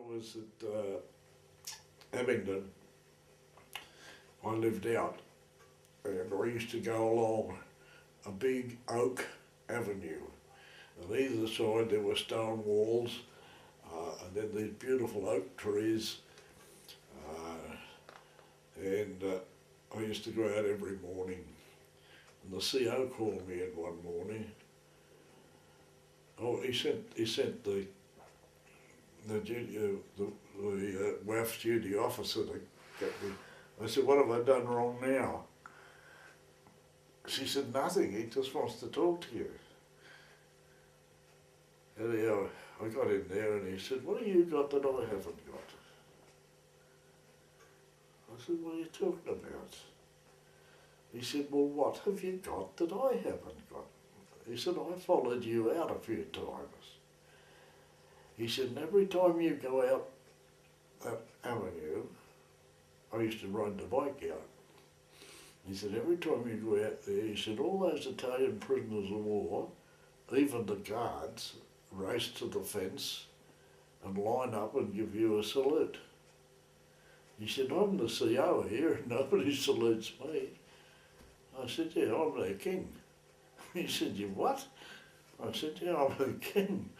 was at Abingdon, I lived out, and I used to go along a big oak avenue. On either side there were stone walls, and then these beautiful oak trees, and I used to go out every morning. And the CO called me in one morning. Oh, he sent the RAAF duty officer to get me. I said, "What have I done wrong now?" She said, "Nothing, he just wants to talk to you." Anyhow, I got in there and he said, "What have you got that I haven't got?" I said, "What are you talking about?" He said, "Well, what have you got that I haven't got?" He said, "I followed you out a few times." He said, "And every time you go out that avenue," I used to ride the bike out. He said, "Every time you go out there," he said, "all those Italian prisoners of war, even the guards, race to the fence and line up and give you a salute." He said, "I'm the CO here and nobody salutes me." I said, "Yeah, I'm their king." He said, "You what?" I said, "Yeah, I'm the king."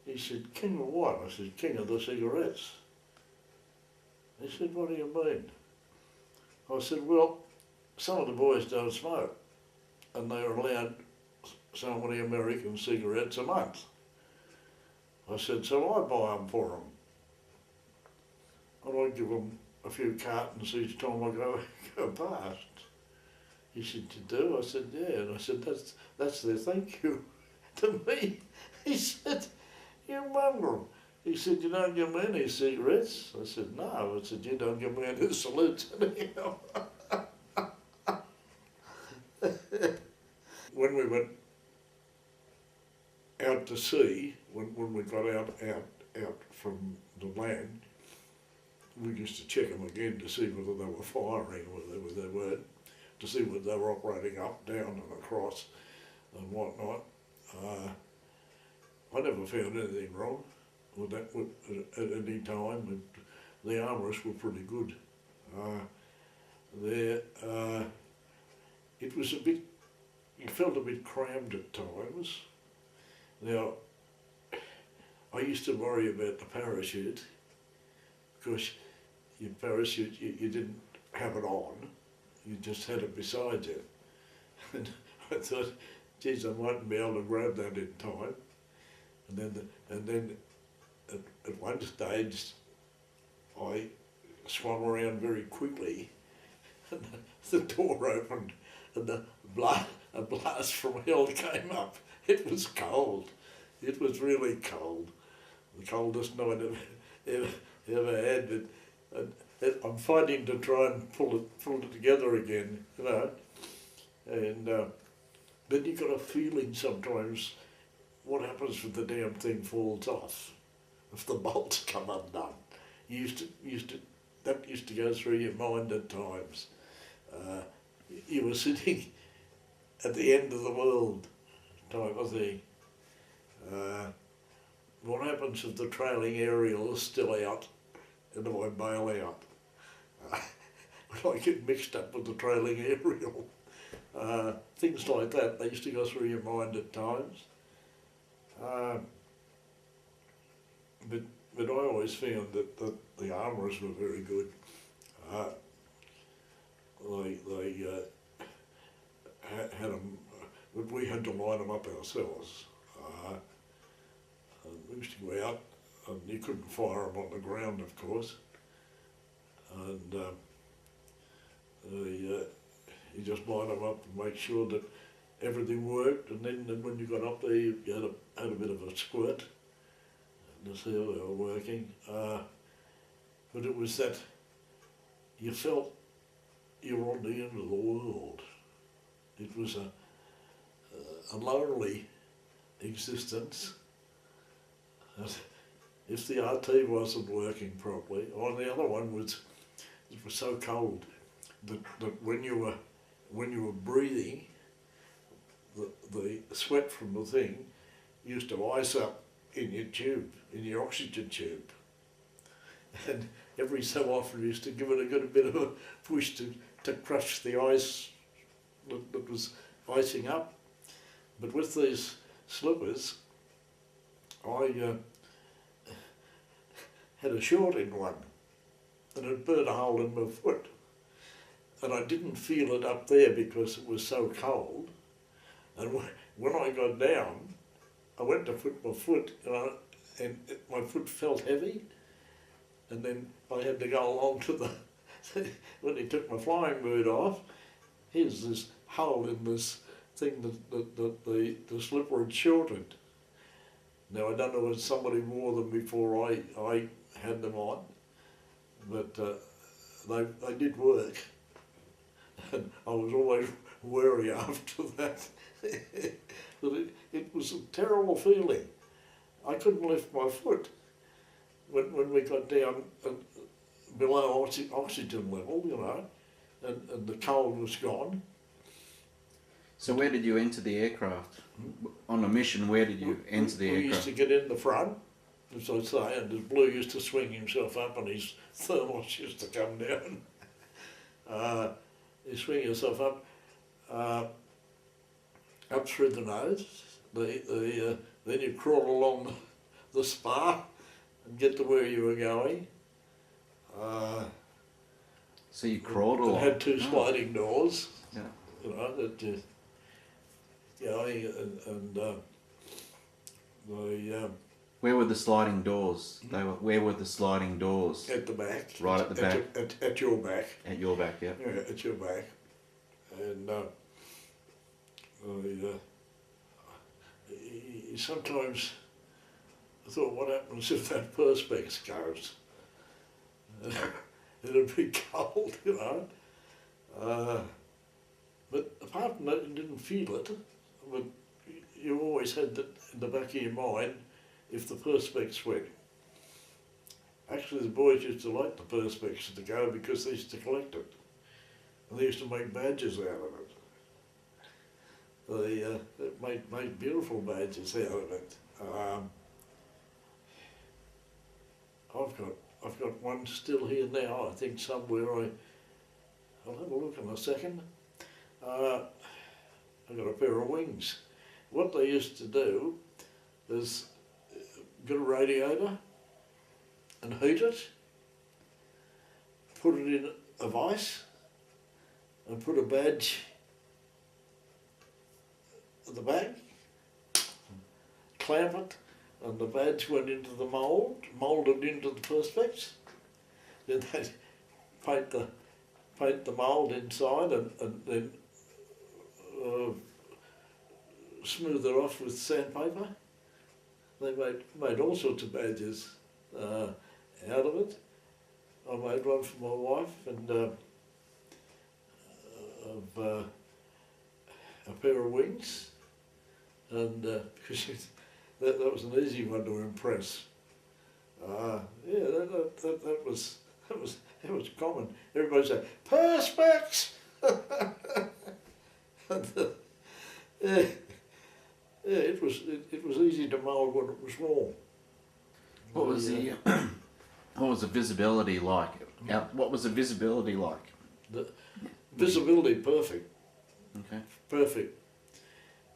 He said, "King of what?" I said, "King of the cigarettes." He said, "What do you mean?" I said, "Well, some of the boys don't smoke and they're allowed so many American cigarettes a month." I said, "So I buy them for them. And I give them a few cartons each time I go past." He said, "You do?" I said, "Yeah." And I said, that's their thank you to me." He said, "You mongrel." He said, "You don't give me any cigarettes?" I said, "No." I said, "You don't give me any salutes anyhow." When we went out to sea, when we got out from the land, we used to check them again to see whether they were firing, whether they weren't, to see whether they were operating up, down and across and whatnot. I never found anything wrong with that at any time. The armourists were pretty good. It was a bit, you felt a bit crammed at times. Now, I used to worry about the parachute, because your parachute, you didn't have it on, you just had it beside you. And I thought, geez, I mightn't be able to grab that in time. And then at one stage, I swung around very quickly, and the door opened, and a blast from hell came up. It was cold. It was really cold. The coldest night I've ever had. But I'm fighting to try and pull it together again, you know. And but you got a feeling sometimes, what happens if the damn thing falls off? If the bolts come undone, that used to go through your mind at times. You were sitting at the end of the world type of thing. What happens if the trailing aerial is still out and I bail out? When I get mixed up with the trailing aerial. Things like that, they used to go through your mind at times. But I always found that the armourists were very good. They had them, we had to line them up ourselves. We used to go out, and you couldn't fire them on the ground, of course. And you just line them up and make sure that everything worked, and then when you got up there, you had a bit of a squirt to see how they were working. But it was that you felt you were on the end of the world. It was a lonely existence. If the RT wasn't working properly, or the other one was, it was so cold that when you were breathing, the sweat from the thing used to ice up in your tube, in your oxygen tube. and every so often we used to give it a good bit of a push to crush the ice that was icing up. But with these slippers, I had a short in one, and it burnt a hole in my foot. And I didn't feel it up there because it was so cold. And when I got down, I went to put my foot, and my foot felt heavy. And then I had to go along to the, when he took my flying boot off, here's this hole in this thing that the slipper had shortened. Now I don't know if somebody wore them before I had them on, but they did work. And I was always wary after that. But it was a terrible feeling. I couldn't lift my foot when we got down below oxygen level, you know, and the cold was gone. So where did you enter the aircraft? On a mission, where did you enter the aircraft? We used to get in the front, as I say, and as Blue used to swing himself up and his thermos used to come down. You swing yourself up through the nose, then you crawl along the spar and get to where you were going. So you crawled along? It had two sliding doors, yeah. you know, that where were the sliding doors? Where were the sliding doors? at the back. Right at the back? At your back. At your back, yeah. Yeah, at your back. And sometimes I thought, what happens if that perspex goes? It'd be cold, you know. But apart from that, you didn't feel it. But you always had that in the back of your mind, if the perspex went. Actually, the boys used to like the perspex to go because they used to collect it. And they used to make badges out of it. They made beautiful badges out of it. I've got one still here now, I think somewhere. I'll have a look in a second. I've got a pair of wings. What they used to do is get a radiator and heat it, put it in a vice, and put a badge at the back, clamp it, and the badge went into the moulded into the perspex. Then they'd paint the mould inside and then smooth it off with sandpaper. They made all sorts of badges out of it. I made one for my wife and of a pair of wings, and because that was an easy one to impress. Yeah, that was common. Everybody said perspex. Yeah, it was easy to mould when it was warm. What was the visibility like? What was the visibility like? The visibility perfect. Okay. Perfect.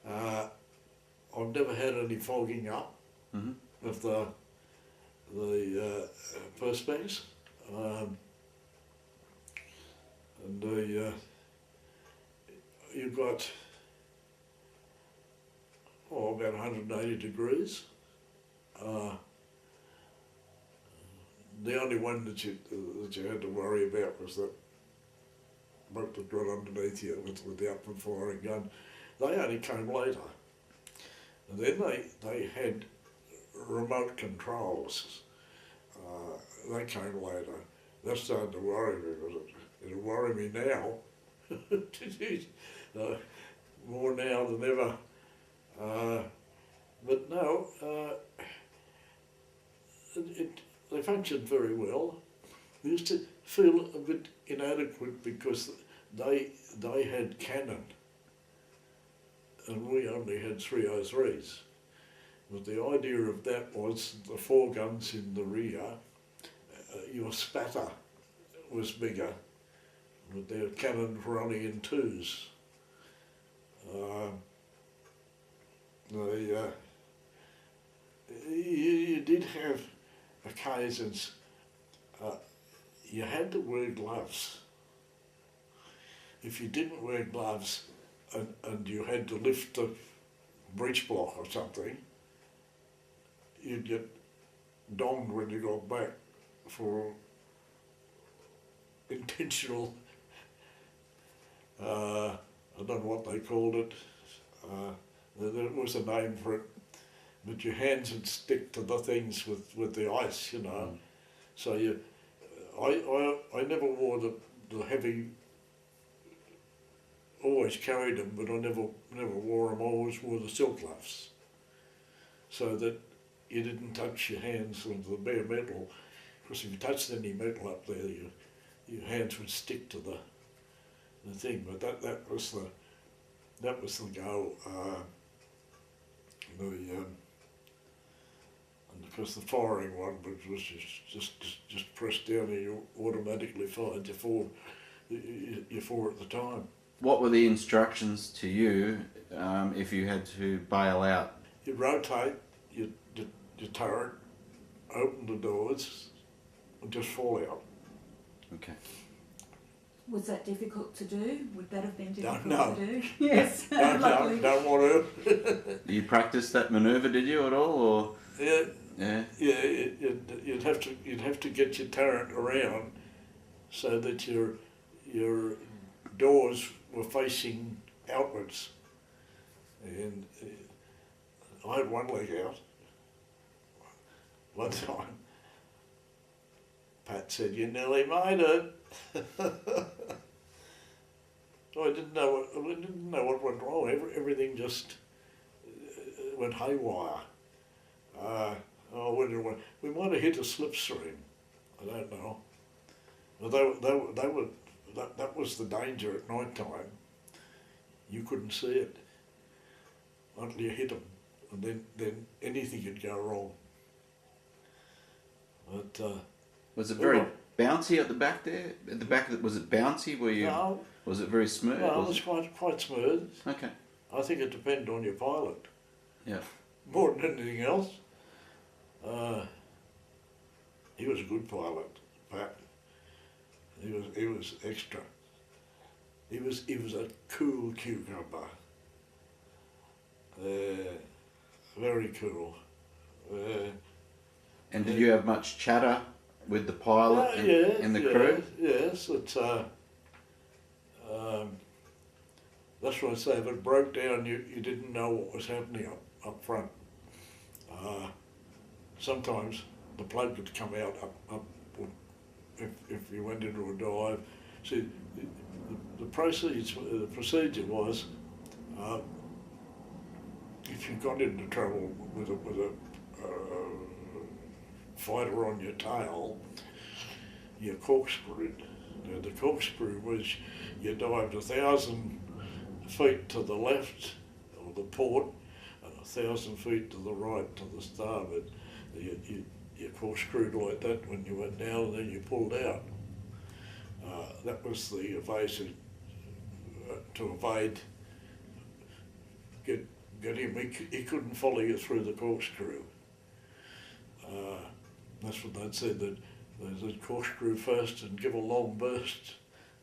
I've never had any fogging up with the perspex, and you've got about 180 degrees. The only one that you had to worry about was that boat that got underneath you with the upward firing gun. They only came later. And then they had remote controls. They came later. That started to worry me, because it'll worry me now. More now than ever. But no, they functioned very well. We used to feel a bit inadequate because they had cannon and we only had 303s. But the idea of that was the 4 guns in the rear your spatter was bigger, but their cannons were only in twos. You did have occasions, you had to wear gloves. If you didn't wear gloves and you had to lift the breech block or something, you'd get donged when you got back for intentional, I don't know what they called it, there was a name for it, but your hands would stick to the things with the ice, you know. So I never wore the heavy, always carried them, but I never wore them. I always wore the silk gloves, so that you didn't touch your hands with the bare metal, because if you touched any metal up there, your hands would stick to the thing. But that was the go. And because the firing one was just pressed down and you automatically fired your four at the time. What were the instructions to you if you had to bail out? You rotate your turret, open the doors, and just fall out. Okay. Was that difficult to do? Would that have been difficult No. to do? Yes. Don't want to. You practiced that manoeuvre, did you, at all, or? Yeah. Yeah. Yeah. You'd have to get your turret around so that your doors were facing outwards, and I had one leg out. One time, Pat said, "You nearly made it." I didn't know what went wrong. Everything just went haywire. We might have hit a slipstream. I don't know. But that was the danger at night time. You couldn't see it until you hit them, and then anything could go wrong. But was it very bouncy at the back there? At the back, was it bouncy? No. Was it very smooth? No, it was quite smooth. Okay. I think it depended on your pilot. Yeah. More than anything else. He was a good pilot, Pat. He was extra. He was a cool cucumber. Very cool. And did you have much chatter with the pilot and the crew? Yes, that's what I say. If it broke down, you didn't know what was happening up front. Sometimes the plug would come out up if you went into a dive. See, the procedure was if you got into trouble with a fighter on your tail, you corkscrewed. The corkscrew was you dived 1,000 feet to the left or the port and 1,000 feet to the right to the starboard. You corkscrewed like that when you went down, and then you pulled out. That was the evasive to evade. Get him. He couldn't follow you through the corkscrew. That's what they'd said. That they'd corkscrew first and give a long burst,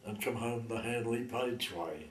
and come home the Handley Page way.